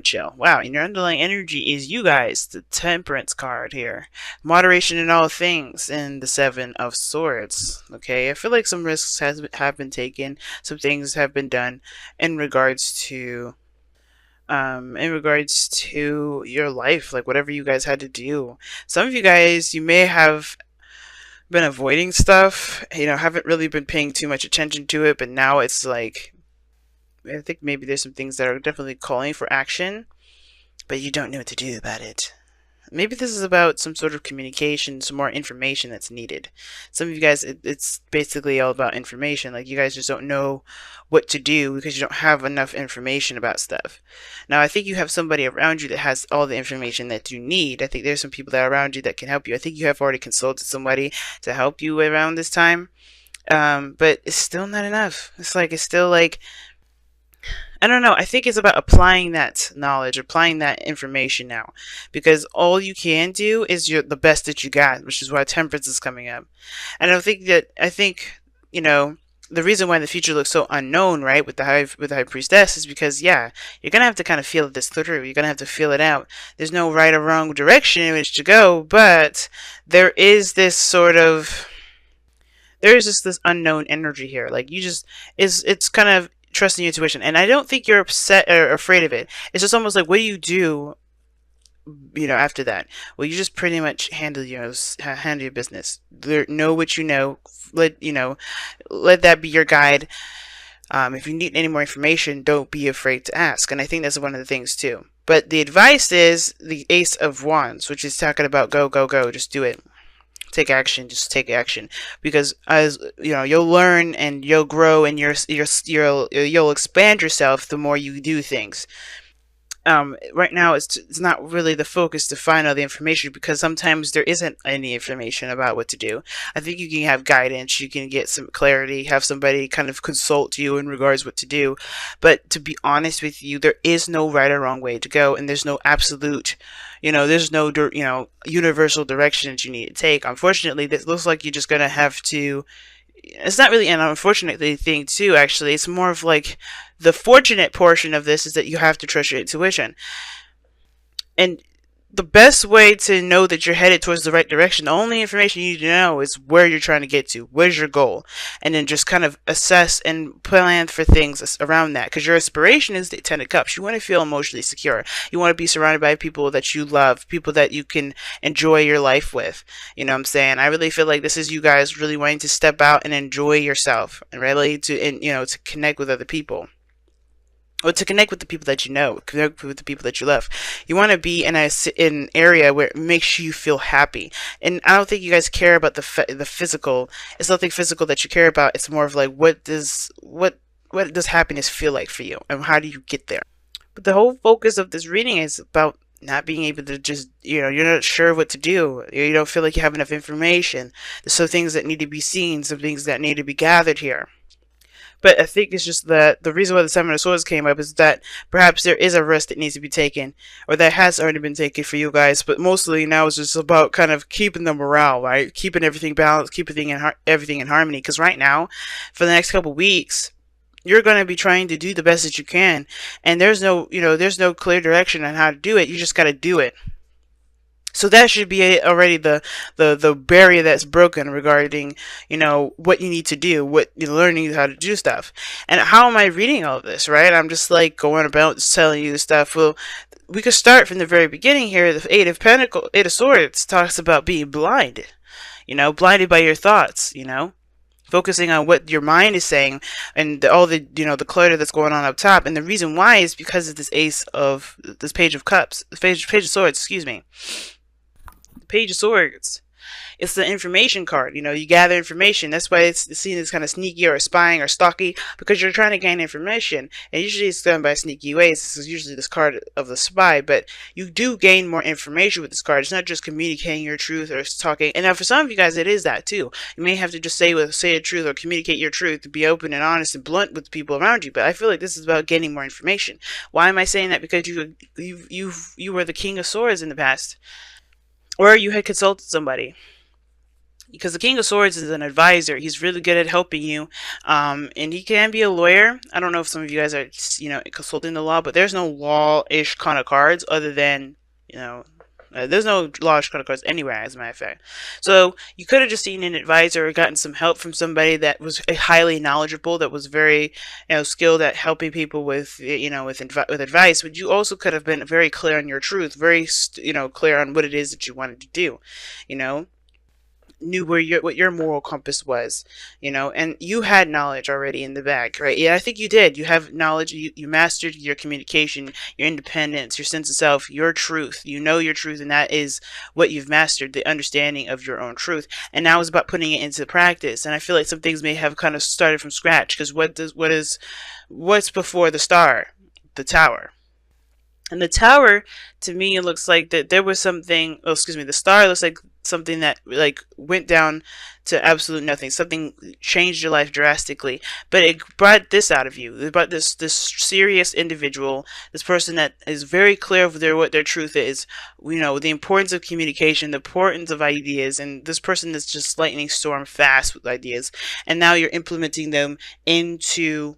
chill. Wow, and your underlying energy is you guys, the Temperance card here. Moderation in all things, and the Seven of Swords. Okay, I feel like some risks have been taken, some things have been done in regards to your life, like whatever you guys had to do. Some of you guys, you may have been avoiding stuff, haven't really been paying too much attention to it, but now it's like, I think maybe there's some things that are definitely calling for action, but you don't know what to do about it. Maybe this is about some sort of communication, some more information that's needed. Some of you guys, it's basically all about information. Like, you guys just don't know what to do because you don't have enough information about stuff. Now, I think you have somebody around you that has all the information that you need. I think there's some people that are around you that can help you. I think you have already consulted somebody to help you around this time. But it's still not enough. It's still like, I don't know. I think it's about applying that knowledge, applying that information now, because all you can do is the best that you got, which is why temperance is coming up. And I think the reason why the future looks so unknown, right, with the high priestess, is because, yeah, you're gonna have to kind of feel this through. You're gonna have to feel it out. There's no right or wrong direction in which to go, but there is this sort of there's just this unknown energy here. Like, it's kind of trusting your intuition, and I don't think you're upset or afraid of it. It's just almost like, what do you do, after that? Well, you just pretty much handle your business. Know what you know. Let that be your guide. If you need any more information, don't be afraid to ask. And I think that's one of the things too. But the advice is the Ace of Wands, which is talking about go, go, go. Just do it. Take action. Just take action, because as you'll learn and you'll grow, and you'll expand yourself the more you do things. Right now, it's not really the focus to find all the information, because sometimes there isn't any information about what to do. I think you can have guidance, you can get some clarity, have somebody kind of consult you in regards what to do. But to be honest with you, there is no right or wrong way to go, and there's no absolute, there's no universal direction that you need to take. Unfortunately, this looks like you're just gonna have to. It's not really an unfortunate thing too, actually. It's more of like, the fortunate portion of this is that you have to trust your intuition. And the best way to know that you're headed towards the right direction, the only information you need to know is where you're trying to get to, where's your goal, and then just kind of assess and plan for things around that. Because your aspiration is the Ten of Cups. You want to feel emotionally secure. You want to be surrounded by people that you love, people that you can enjoy your life with. You know what I'm saying? I really feel like this is you guys really wanting to step out and enjoy yourself, and really to connect with other people, or to connect with the people that you know, connect with the people that you love. You want to be in an area where it makes you feel happy. And I don't think you guys care about the physical. It's nothing physical that you care about. It's more of like, what does happiness feel like for you, and how do you get there? But the whole focus of this reading is about not being able to just, you're not sure what to do. You don't feel like you have enough information. There's some things that need to be seen, some things that need to be gathered here. But I think it's just that the reason why the Seven of Swords came up is that perhaps there is a risk that needs to be taken, or that has already been taken for you guys. But mostly now it's just about kind of keeping the morale, right? Keeping everything balanced, keeping everything in harmony. Because right now, for the next couple weeks, you're going to be trying to do the best that you can, and there's no clear direction on how to do it. You just got to do it. So that should be already the barrier that's broken regarding, what you need to do, what you're learning how to do stuff. And how am I reading all of this, right? I'm just like going about just telling you stuff. Well, we could start from the very beginning here. The Eight of Swords talks about being blinded, blinded by your thoughts, focusing on what your mind is saying, and all the the clutter that's going on up top. And the reason why is because of this Page of Cups, Page of Swords, excuse me. Page of Swords. It's the information card. You gather information. That's why it's seen as kind of sneaky or spying or stalky, because you're trying to gain information. And usually it's done by sneaky ways. This is usually this card of the spy, but you do gain more information with this card. It's not just communicating your truth or talking. And now for some of you guys, it is that too. You may have to just say the truth or communicate your truth, to be open and honest and blunt with the people around you. But I feel like this is about gaining more information. Why am I saying that? Because you were the King of Swords in the past, or you had consulted somebody. because the King of Swords is an advisor. He's really good at helping you, and he can be a lawyer. I don't know if some of you guys are, consulting the law, but there's no law-ish kind of cards other than, there's no law-ish kind of cards anywhere, as a matter of fact. So you could have just seen an advisor or gotten some help from somebody that was highly knowledgeable, that was very, skilled at helping people with, with advice. But you also could have been very clear on your truth, very, clear on what it is that you wanted to do, you know knew what your moral compass was, and you had knowledge already in the bag, right? Yeah, I think you did. You have knowledge. You mastered your communication, your independence, your sense of self, your truth. You know your truth, and that is what you've mastered, the understanding of your own truth. And now it's about putting it into practice. And I feel like some things may have kind of started from scratch, because what's before the star? The tower. And the tower, to me, it looks like that there was something. Oh, excuse me. The star looks like something that went down to absolute nothing. Something changed your life drastically, but it brought this out of you. It brought this serious individual, this person that is very clear of what their truth is. The importance of communication, the importance of ideas, and this person that's just lightning storm fast with ideas. And now you're implementing them into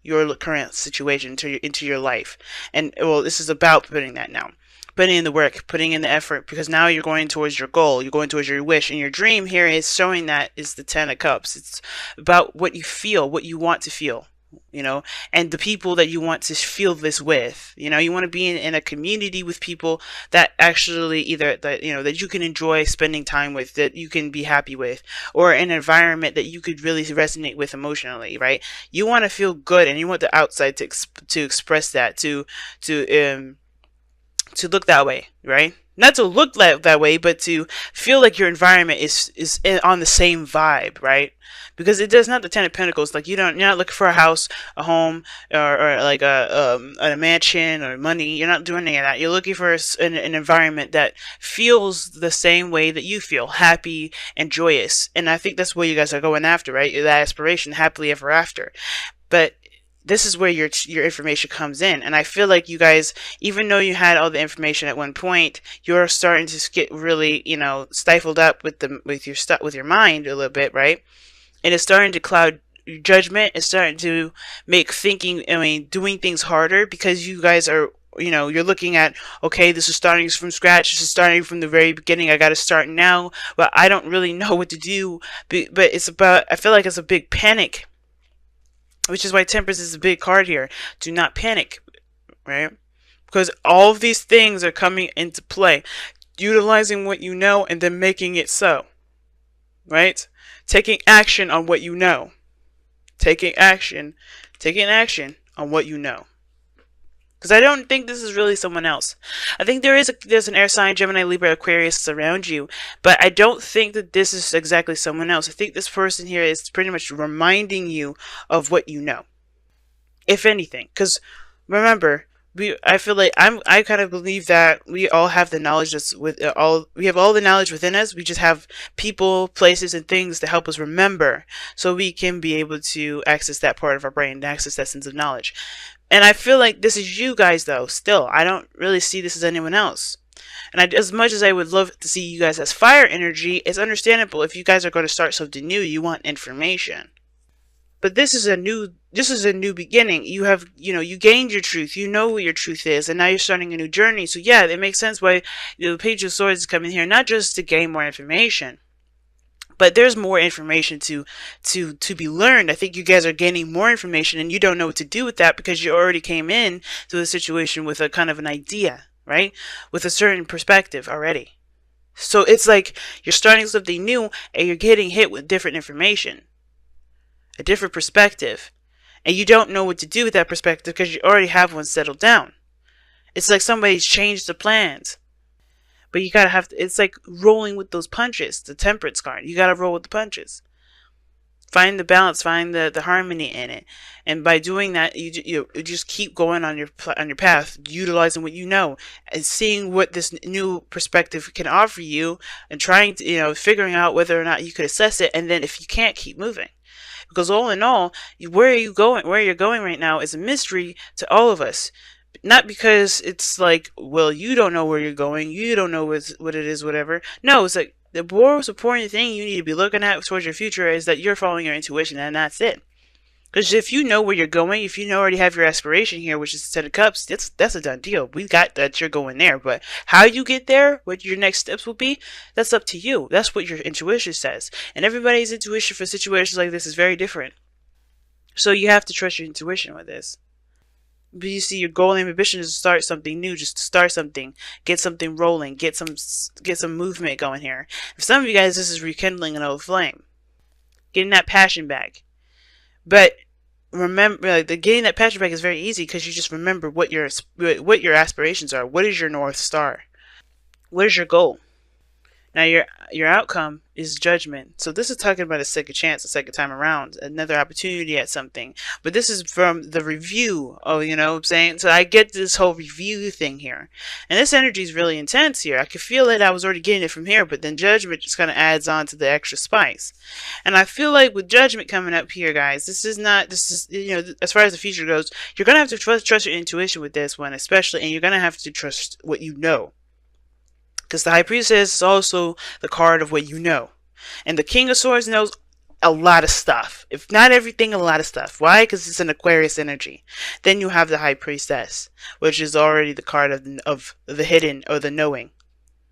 your current situation, into your life. And well, this is about putting that now. Putting in the work, putting in the effort, because now you're going towards your goal, you're going towards your wish, and your dream here is showing that is the Ten of Cups. It's about what you feel, what you want to feel, and the people that you want to feel this with. You want to be in a community with people that actually either that you can enjoy spending time with, that you can be happy with, or an environment that you could really resonate with emotionally, right? You want to feel good, and you want the outside to express that, to look that way, right? Not to look that way, but to feel like your environment is on the same vibe, right? Because it does not the Ten of Pentacles. Like you're not looking for a house, a home, or like a mansion or money. You're not doing any of that. You're looking for an environment that feels the same way that you feel, happy and joyous. And I think that's what you guys are going after, right? That aspiration, happily ever after. But this is where your information comes in. And I feel like you guys, even though you had all the information at one point, you're starting to get really, stifled up with your mind a little bit, right? And it's starting to cloud your judgment. It's starting to make doing things harder, because you guys are, you're looking at, okay, this is starting from scratch. This is starting from the very beginning. I got to start now, but I don't really know what to do. But I feel like it's a big panic, which is why Temperance is a big card here. Do not panic, right? Because all of these things are coming into play. Utilizing what you know and then making it so, right? Taking action on what you know. Taking action on what you know. Because I don't think this is really someone else. I think there's an air sign, Gemini, Libra, Aquarius around you, but I don't think that this is exactly someone else. I think this person here is pretty much reminding you of what you know, if anything. Because remember, I feel like I kind of believe that we all have the knowledge we have all the knowledge within us. We just have people, places, and things to help us remember, so we can be able to access that part of our brain, access that sense of knowledge. And I feel like this is you guys, though. Still, I don't really see this as anyone else. And as much as I would love to see you guys as fire energy, it's understandable. If you guys are going to start something new, you want information. But this is a new beginning. You have, you gained your truth. You know what your truth is, and now you're starting a new journey. So yeah, it makes sense why the Page of Swords is coming here, not just to gain more information, but there's more information to be learned. I think you guys are gaining more information, and you don't know what to do with that, because you already came in to the situation with a kind of an idea, right? With a certain perspective already. So it's like you're starting something new, and you're getting hit with different information, a different perspective, and you don't know what to do with that perspective because you already have one settled down. It's like somebody's changed the plans. But you gotta it's like rolling with those punches, the Temperance card. You gotta roll with the punches. Find the balance, find the harmony in it. And by doing that, you just keep going on your path, utilizing what you know, and seeing what this new perspective can offer you, and trying to, figuring out whether or not you could assess it, and then if you can't, keep moving. Because all in all, where you're going right now is a mystery to all of us. Not because it's like, well, you don't know where you're going, you don't know what it is, whatever. No, it's like The most important thing you need to be looking at towards your future is that you're following your intuition, and that's it. Because if you know where you're going, if you already have your aspiration here, which is the Ten of Cups, that's a done deal. We got that you're going there. But how you get there, what your next steps will be, that's up to you. That's what your intuition says. And everybody's intuition for situations like this is very different. So you have to trust your intuition with this. But you see, your goal and ambition is to start something new, just to start something, get something rolling, get some movement going here. For some of you guys, this is rekindling an old flame, getting that passion back. But remember, like, getting that passion back is very easy because you just remember what your aspirations are. What is your North Star? What is your goal? Now your outcome is judgment. So this is talking about a second chance, a second time around, another opportunity at something. But this is from the review. Oh, you know what I'm saying? So I get this whole review thing here. And this energy is really intense here. I could feel it. I was already getting it from here, but then judgment just kind of adds on to the extra spice. And I feel like with judgment coming up here, guys, this is, you know, as far as the future goes, you're going to have to trust your intuition with this one, especially, and you're going to have to trust what you know. Because the High Priestess is also the card of what you know. And the King of Swords knows a lot of stuff. If not everything, a lot of stuff. Why? Because it's an Aquarius energy. Then you have the High Priestess, which is already the card of the hidden or the knowing.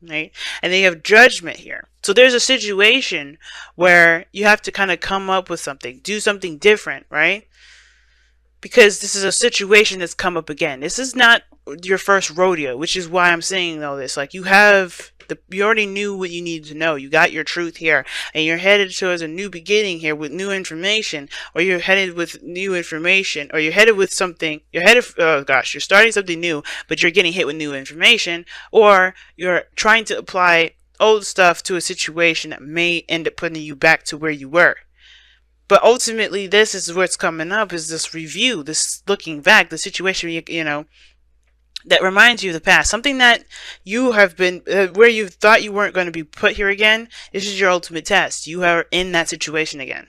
Right? And then you have Judgment here. So there's a situation where you have to kind of come up with something. Do something different, right? Because this is a situation that's come up again. This is not your first rodeo, which is why I'm saying all this. Like, you already knew what you needed to know. You got your truth here, and you're headed towards a new beginning here with new information, or you're headed with new information, or you're headed with something. You're starting something new, but you're getting hit with new information, or you're trying to apply old stuff to a situation that may end up putting you back to where you were. But ultimately, this is what's coming up, is this review, this looking back, the situation, you know, that reminds you of the past. Something that you have been, where you thought you weren't going to be put here again. This is your ultimate test. You are in that situation again.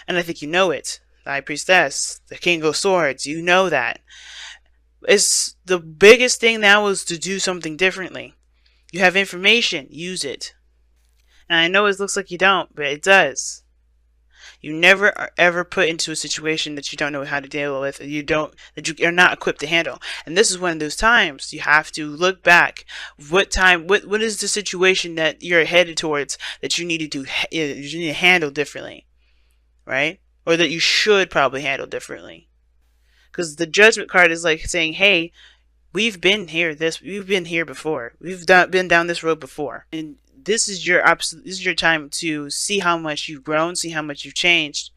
And I think you know it. The High Priestess, the King of Swords, you know that. It's the biggest thing now is to do something differently. You have information, use it. And I know it looks like you don't, but it does. You never are ever put into a situation that you don't know how to deal with, that you are not equipped to handle. And this is one of those times you have to look back. What is the situation that you're headed towards that you need to handle differently, right? Or that you should probably handle differently. Because the Judgment card is like saying, hey, we've been here before. We've been down this road before. And this is your time to see how much you've grown, see how much you've changed,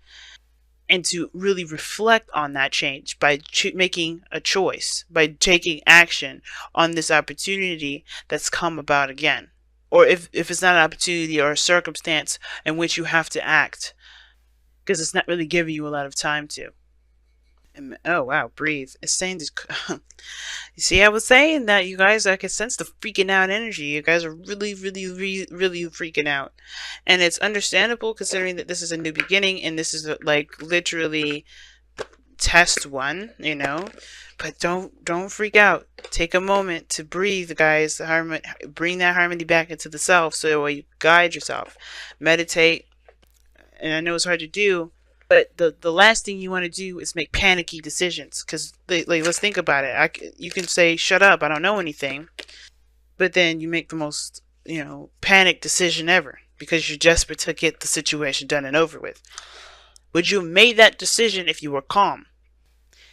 and to really reflect on that change by making a choice, by taking action on this opportunity that's come about again. Or if it's not an opportunity or a circumstance in which you have to act, because it's not really giving you a lot of time to. And, oh wow, breathe. It's saying this. You see, I was saying that, you guys, I can sense the freaking out energy. You guys are really, really, really freaking out. And it's understandable considering that this is a new beginning and this is like literally test one, you know. But don't freak out. Take a moment to breathe, guys. Bring that harmony back into the self so you guide yourself. Meditate. And I know it's hard to do, but the last thing you want to do is make panicky decisions. Because, like, let's think about it. You can say, shut up, I don't know anything. But then you make the most, you know, panic decision ever. Because you're desperate to get the situation done and over with. Would you have made that decision if you were calm?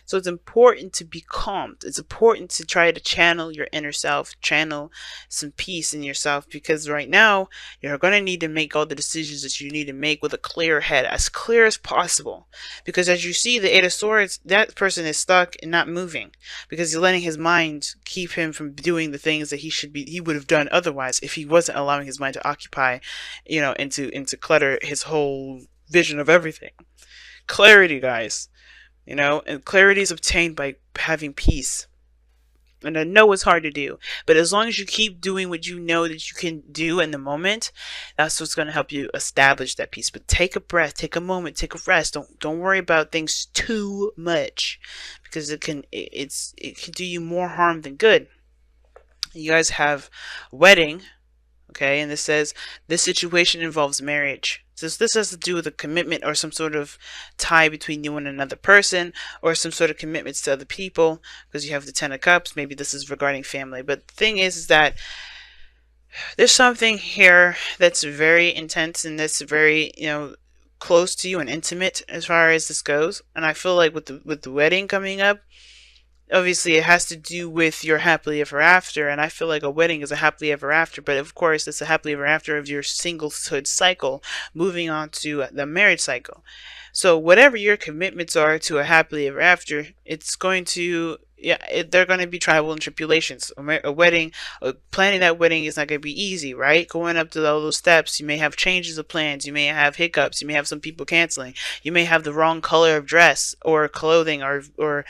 So it's important to be calm. It's important to try to channel your inner self, channel some peace in yourself, because right now you're going to need to make all the decisions that you need to make with a clear head, as clear as possible. Because as you see, the Eight of Swords, that person is stuck and not moving because you're letting his mind keep him from doing the things that he would have done otherwise if he wasn't allowing his mind to occupy, you know, and to clutter his whole vision of everything. Clarity, guys. You know, and clarity is obtained by having peace. And I know it's hard to do, but as long as you keep doing what you know that you can do in the moment, that's what's going to help you establish that peace. But take a breath, take a moment, take a rest. Don't worry about things too much, because it can do you more harm than good. You guys have a wedding, Okay, and this says this situation involves marriage. So this has to do with a commitment or some sort of tie between you and another person, or some sort of commitments to other people, because you have the Ten of Cups. Maybe this is regarding family. But the thing is that there's something here that's very intense and that's very, close to you and intimate as far as this goes. And I feel like with the wedding coming up, obviously it has to do with your happily ever after, and I feel like a wedding is a happily ever after, but of course it's a happily ever after of your singlehood cycle moving on to the marriage cycle. So whatever your commitments are to a happily ever after, it's going to, they're going to be trials and tribulations. A wedding, planning that wedding is not going to be easy, right? Going up to all those steps, you may have changes of plans, you may have hiccups, you may have some people canceling, you may have the wrong color of dress or clothing or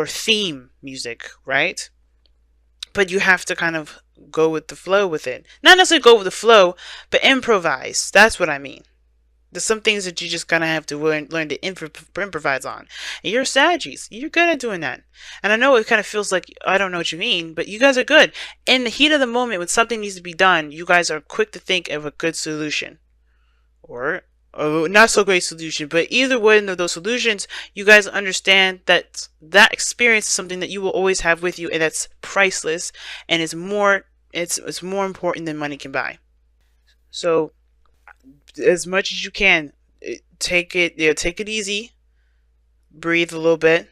theme music, right? But you have to kind of go with the flow with it. Not necessarily go with the flow, but improvise. That's what I mean. There's some things that you just gonna have to learn to improvise on. And you're Saggies. You're good at doing that. And I know it kind of feels like I don't know what you mean, but you guys are good. In the heat of the moment, when something needs to be done, you guys are quick to think of a good solution, or a not so great solution. But either one of those solutions, you guys understand that that experience is something that you will always have with you, and that's priceless, and it's more important than money can buy. So as much as you can, take it easy, breathe a little bit,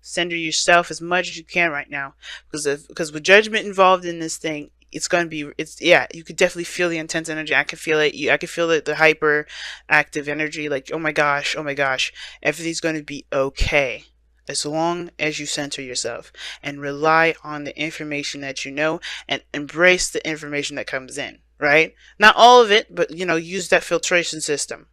center yourself as much as you can right now, because with judgment involved in this thing, it's gonna be, you could definitely feel the intense energy. I can feel it. I can feel the hyper active energy, like oh my gosh, everything's gonna be okay. As long as you center yourself and rely on the information that you know and embrace the information that comes in, right? Not all of it, but use that filtration system.